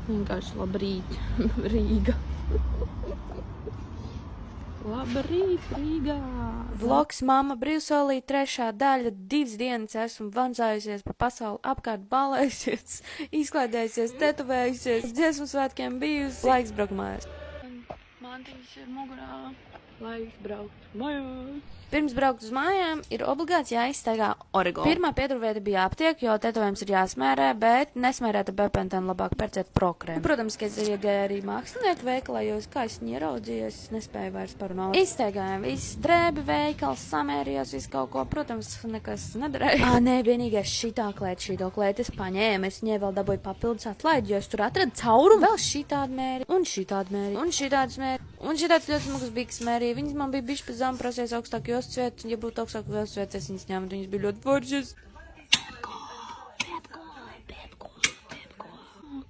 Vienkārši labrīt, Rīga. Labrīt, Rīgā. Vlogs Mamma brīvsolī 3. daļa. 2 dienas esmu vanzājusies pa pasauli apkārt, balējusies, izklaidējusies, tetovējusies, dziesmu svētkiem bijusi. Laiks braukt mājās. Mantiņas ir mugurā. Laiks braukt mājās. Pirms braukt uz mājām ir obligāti jāizstaigā Oregonu. Pirmā pieturvieta bija aptiek, jo tetovējums ir jāsmērē, bet nesmērēta bepentēna labāk pērciet prokrēmu. Protams, ka es iegāju arī mākslinieku veikalā, jo kā es viņu ieraudzīju, es nespēju vairs parunāt. Izstaigājām visu drēbi veikals, samērījos visu kaut ko, protams, nekas nedarēja. Nē, vienīgais šitā klēta es paņēmu, es viņai vēl dabūju papildus atlaidi, jo es tur atradu caurumu. Vēl šitādu mēri, un šitādu mēri, un šitādus mēri, un šitāds ļoti smukas biks mērī. Viņas man bija bišķi pēc zām prasījis augstāk jostas vietu, ja būtu augstāk jostas vietu, es viņas ņemtu, viņas bija ļoti foršas.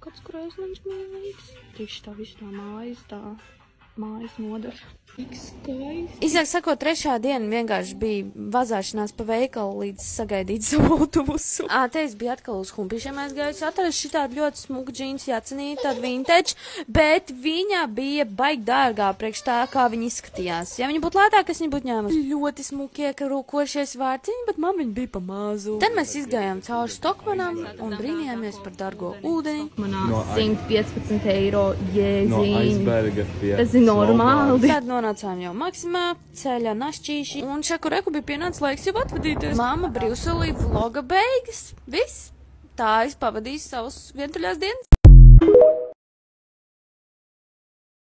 Kāds krēsliņš mīlīgs. Tieši tā visu tā mājas nodara. Īsāk sakot, 3. diena vienkārši bija vazāšanās pa veikalu līdz sagaidīt savu autobusu. Te es biju atkal uz humpišiem aizgājusi, atrastu šitādu ļoti smuku džīnsu jācenīt, tādu vintage, bet viņa bija baigi dārgā priekš tā, kā viņa izskatījās. Ja viņa būtu lētāk, es viņu būtu ņēmusi. Ļoti smuki iekarūkošies vārciņi, bet man viņa bija pa mazu. Tad mēs izgājām cauri Stokmanam un brīnījāmies par dargo ūdeni. Manā 115 eiro jēziņi. No aizberga pie Tas ir normāli. Tad nonācām jau Maksimā, ceļā našķīši, un šaku reku bija pienācis laiks jau atvadīties. Mamma brīvsolī vloga beigas. Viss. Tā es pavadīju savus vientuļās dienas.